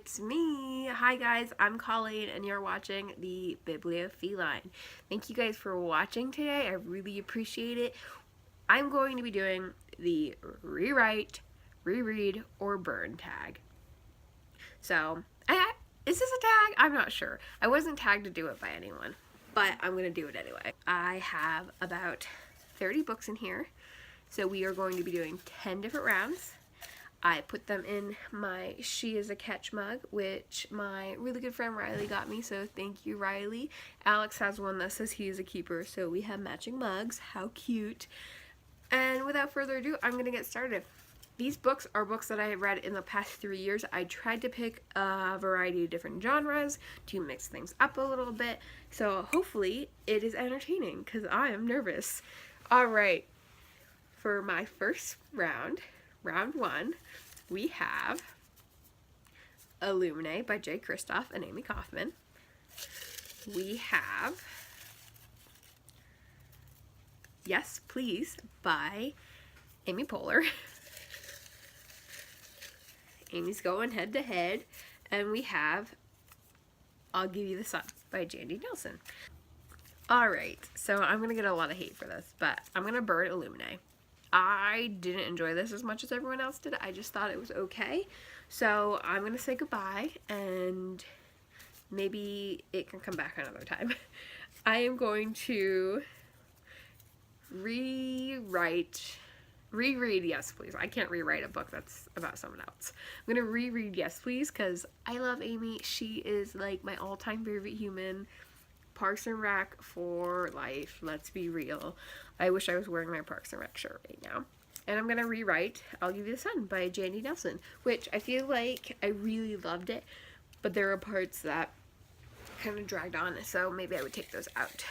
it's me. Hi guys, I'm Colleen and you're watching the Bibliofeline. Thank you guys for watching today. I really appreciate it. I'm going to be doing the rewrite, reread, or burn tag. So, is this a tag? I'm not sure. I wasn't tagged to do it by anyone, but I'm going to do it anyway. I have about 30 books in here, so we are going to be doing 10 different rounds. I put them in my She Is a Catch mug, which my really good friend Riley got me, so thank you, Riley. Alex has one that says he is a keeper, so we have matching mugs. How cute. And without further ado, I'm going to get started. These books are books that I have read in the past 3 years. I tried to pick a variety of different genres to mix things up a little bit, so hopefully it is entertaining, because I am nervous. Alright, for my first round, round one, we have Illuminae by Jay Kristoff and Amy Kaufman. We have Yes Please by Amy Poehler. Amy's going head to head. And we have I'll Give You the Sun by Jandy Nelson. Alright, so I'm going to get a lot of hate for this, but I'm going to burn Illuminae. I didn't enjoy this as much as everyone else did. I just thought it was okay. So I'm going to say goodbye, and maybe it can come back another time. I am going to reread Yes Please. I can't rewrite a book that's about someone else. I'm going to reread Yes Please because I love Amy. She is like my all-time favorite human. Parks and Rec for life. Let's be real. I wish I was wearing my Parks and Rec shirt right now. And I'm going to rewrite I'll Give You the Sun by Jandy Nelson, which I feel like I really loved it, but there are parts that kind of dragged on, so maybe I would take those out.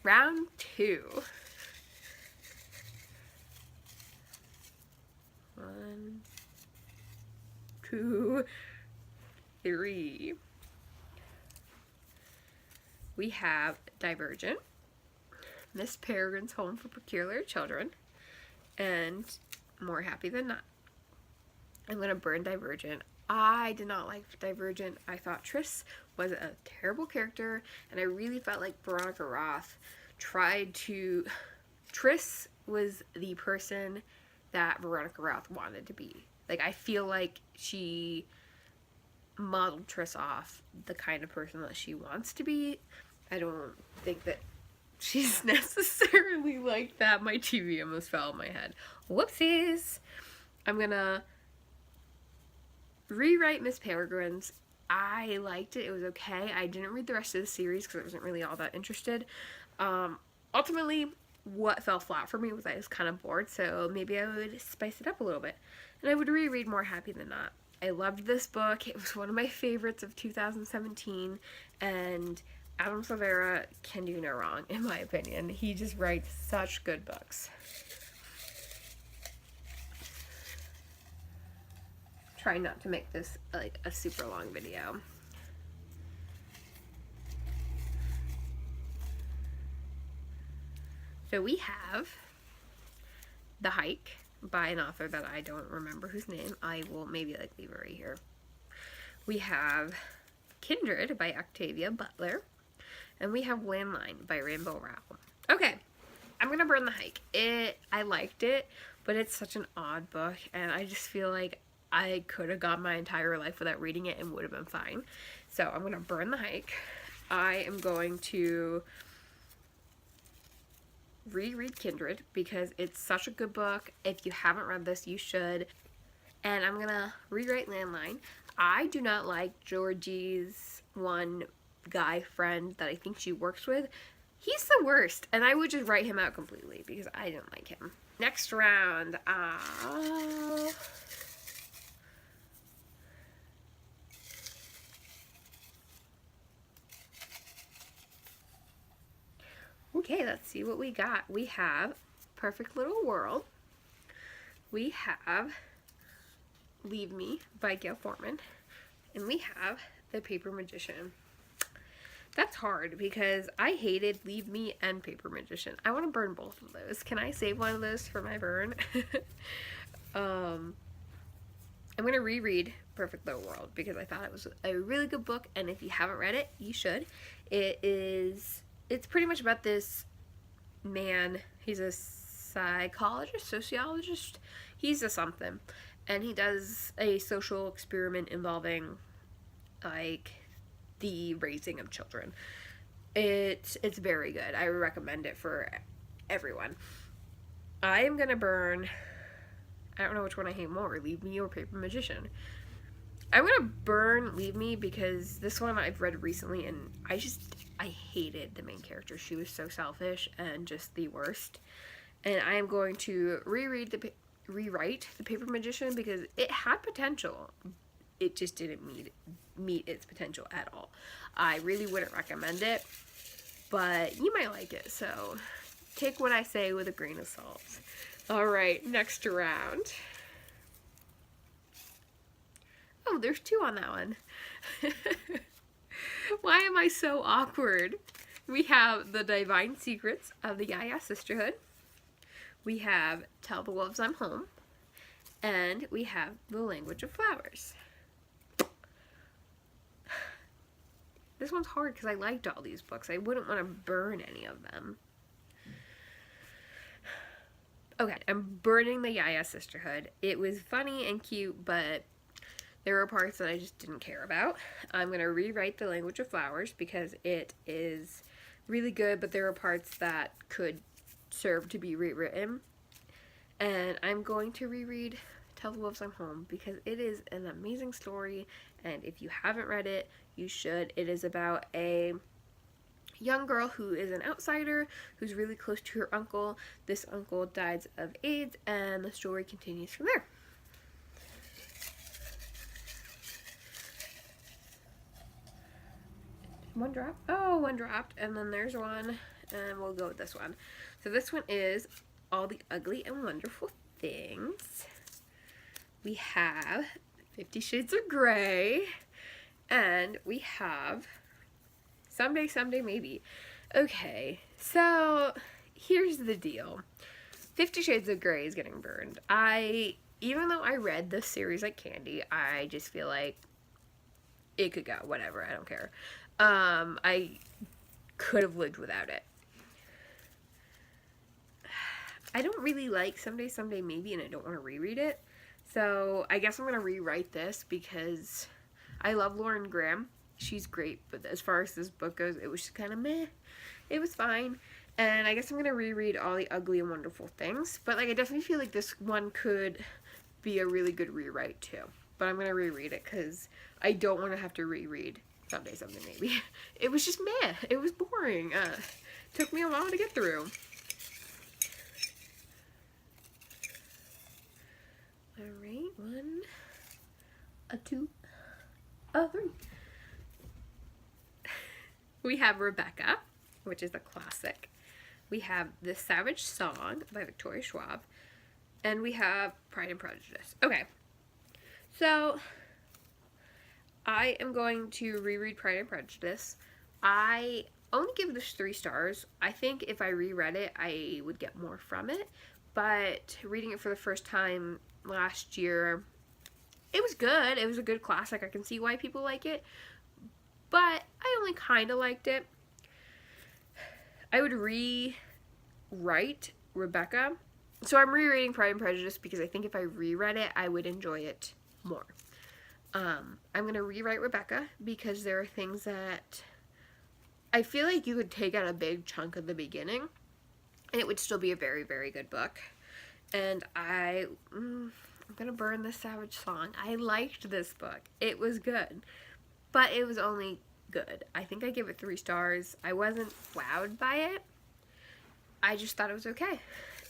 Round two. 1, 2, 3. We have Divergent, Miss Peregrine's Home for Peculiar Children, and More Happy Than Not. I'm going to burn Divergent. I did not like Divergent. I thought Tris was a terrible character, and I really felt like Veronica Roth tried to... Tris was the person that Veronica Roth wanted to be. Like, I feel like she modeled Tris off the kind of person that she wants to be. I don't think that she's necessarily like that. My TV almost fell on my head. Whoopsies! I'm gonna rewrite Miss Peregrine's. I liked it. It was okay. I didn't read the rest of the series because I wasn't really all that interested. Ultimately, what fell flat for me was I was kind of bored, so maybe I would spice it up a little bit. And I would reread More Happy Than Not. I loved this book. It was one of my favorites of 2017, and Adam Silvera can do no wrong, in my opinion. He just writes such good books. Try not to make this like a super long video. So we have The Hike by an author that I don't remember whose name. I will maybe like leave it right here. We have Kindred by Octavia Butler. And we have Landline by Rainbow Rowell. Okay, I'm gonna burn The Hike. I liked it, but it's such an odd book, and I just feel like I could have gone my entire life without reading it and would have been fine. So I'm gonna burn The Hike. I am going to reread Kindred because it's such a good book. If you haven't read this, you should. And I'm gonna rewrite Landline. I do not like Georgie's one guy friend that I think she works with. He's the worst, and I would just write him out completely because I didn't like him. Next round, okay, let's see what we got. We have Perfect Little World. We have Leave Me by Gail Forman. And we have The Paper Magician. That's hard because I hated Leave Me and Paper Magician. I want to burn both of those. Can I save one of those for my burn? I'm going to reread Perfect Little World because I thought it was a really good book, and if you haven't read it, you should. It's pretty much about this man. He's a psychologist, sociologist, he's a something, and he does a social experiment involving like the raising of children. It's very good. I recommend it for everyone. I am gonna burn, I don't know which one I hate more, Leave Me or Paper Magician. I'm gonna burn Leave Me because this one I've read recently, and I hated the main character. She was so selfish and just the worst. And I am going to rewrite the Paper Magician because it had potential. It just didn't meet its potential at all. I really wouldn't recommend it, but you might like it, so take what I say with a grain of salt. Alright, next round. Oh, there's 2 on that one. Why am I so awkward? We have The Divine Secrets of the Ya-Ya Sisterhood. We have Tell the Wolves I'm Home. And we have The Language of Flowers. This one's hard because I liked all these books. I wouldn't want to burn any of them. Okay, I'm burning the Ya-Ya Sisterhood. It was funny and cute, but there were parts that I just didn't care about. I'm going to rewrite The Language of Flowers because it is really good, but there are parts that could serve to be rewritten. And I'm going to reread Tell the Wolves I'm Home because it is an amazing story, and if you haven't read it, you should. It is about a young girl who is an outsider, who's really close to her uncle. This uncle dies of AIDS, and the story continues from there. One drop. Oh, one dropped, and then there's one, and we'll go with this one. So this one is All the Ugly and Wonderful Things. We have 50 Shades of Grey, and we have Someday, Someday, Maybe. Okay, so here's the deal. 50 Shades of Grey is getting burned. Even though I read this series like candy, I just feel like it could go, whatever, I don't care. I could have lived without it. I don't really like Someday, Someday, Maybe, and I don't want to reread it. So I guess I'm going to rewrite this because I love Lauren Graham. She's great, but as far as this book goes, it was just kind of meh. It was fine. And I guess I'm going to reread All the Ugly and Wonderful Things. But like, I definitely feel like this one could be a really good rewrite too. But I'm going to reread it because I don't want to have to reread Someday, Someday, Maybe. It was just meh. It was boring. Took me a while to get through. Alright, 1, 2, 3. We have Rebecca, which is a classic. We have The Savage Song by Victoria Schwab. And we have Pride and Prejudice. Okay, so I am going to reread Pride and Prejudice. I only give this 3 stars. I think if I reread it, I would get more from it. But reading it for the first time last year, it was good. It was a good classic. I can see why people like it. But I only kind of liked it. I would rewrite Rebecca. So I'm rereading Pride and Prejudice because I think if I reread it, I would enjoy it more. I'm going to rewrite Rebecca because there are things that I feel like you could take out a big chunk of the beginning and it would still be a very, very good book. And I'm going to burn The Savage Song. I liked this book. It was good. But it was only good. I think I gave it 3 stars. I wasn't wowed by it. I just thought it was okay.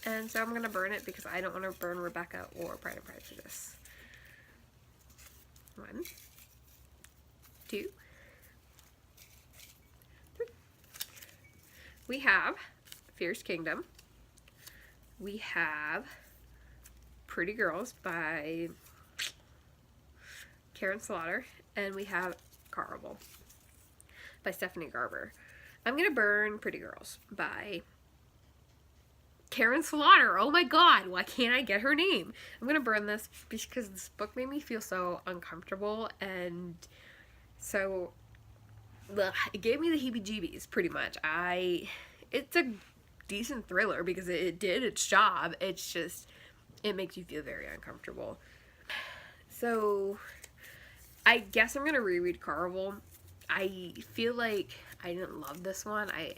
And so I'm going to burn it because I don't want to burn Rebecca or Pride and Prejudice. 1, 2, 3. We have Fierce Kingdom. We have Pretty Girls by Karen Slaughter. And we have Carnival by Stephanie Garber. I'm going to burn Pretty Girls by Karen Slaughter. Oh my god, why can't I get her name? I'm gonna burn this because this book made me feel so uncomfortable, and so ugh, it gave me the heebie-jeebies pretty much. It's a decent thriller because it did its job. It's just, it makes you feel very uncomfortable. So I guess I'm gonna reread Caraval. I feel like I didn't love this one. I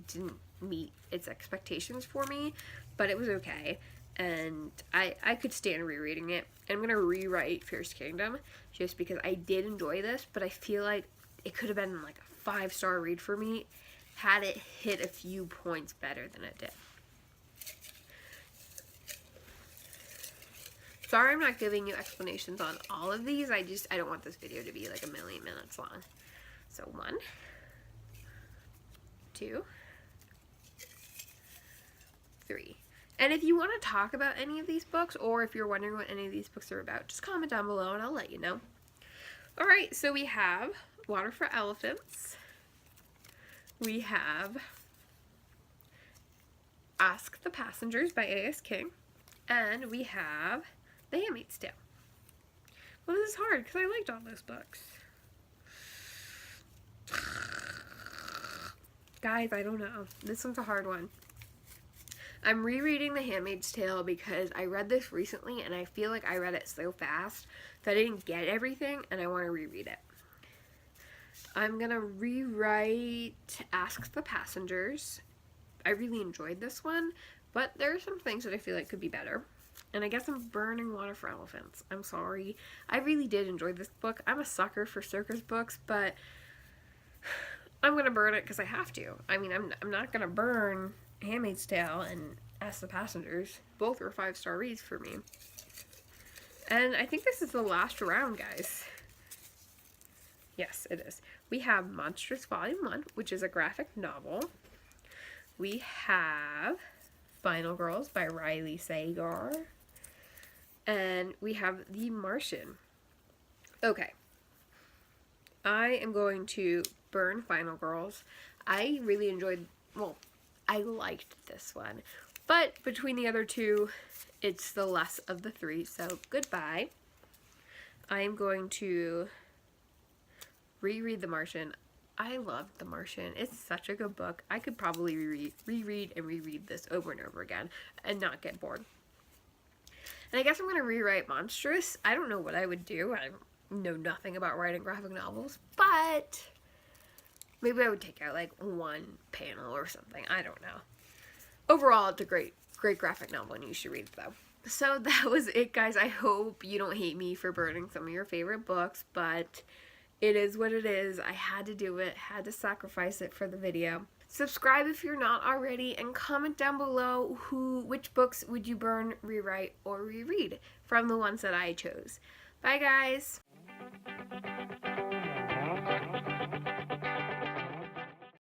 didn't meet its expectations for me, but it was okay, and I could stand rereading it. And I'm gonna rewrite Fierce Kingdom just because I did enjoy this, but I feel like it could have been like a 5-star read for me had it hit a few points better than it did. Sorry I'm not giving you explanations on all of these. I don't want this video to be like 1,000,000 minutes long. So 1, 2, 3. And if you want to talk about any of these books, or if you're wondering what any of these books are about, just comment down below and I'll let you know. Alright, so we have Water for Elephants. We have Ask the Passengers by A.S. King. And we have The Handmaid's Tale. Well, this is hard because I liked all those books. Guys, I don't know. This one's a hard one. I'm rereading The Handmaid's Tale because I read this recently and I feel like I read it so fast that I didn't get everything and I want to reread it. I'm gonna rewrite Ask the Passengers. I really enjoyed this one, but there are some things that I feel like could be better. And I guess I'm burning Water for Elephants. I'm sorry. I really did enjoy this book. I'm a sucker for circus books, but I'm gonna burn it because I have to. I mean, I'm not gonna burn Handmaid's Tale and Ask the Passengers. Both were 5-star reads for me. And I think this is the last round, guys. Yes, it is. We have Monstrous Volume 1, which is a graphic novel. We have Final Girls by Riley Sagar. And we have The Martian. Okay. I am going to burn Final Girls. I really enjoyed, well, I liked this one. But between the other two, it's the less of the 3, so goodbye. I am going to reread The Martian. I loved The Martian. It's such a good book. I could probably reread and reread this over and over again and not get bored. And I guess I'm going to rewrite Monstrous. I don't know what I would do. I know nothing about writing graphic novels, but maybe I would take out like one panel or something. I don't know. Overall, it's a great graphic novel and you should read it though. So that was it, guys. I hope you don't hate me for burning some of your favorite books, but it is what it is. I had to do it, had to sacrifice it for the video. Subscribe if you're not already, and comment down below which books would you burn, rewrite, or reread from the ones that I chose. Bye, guys.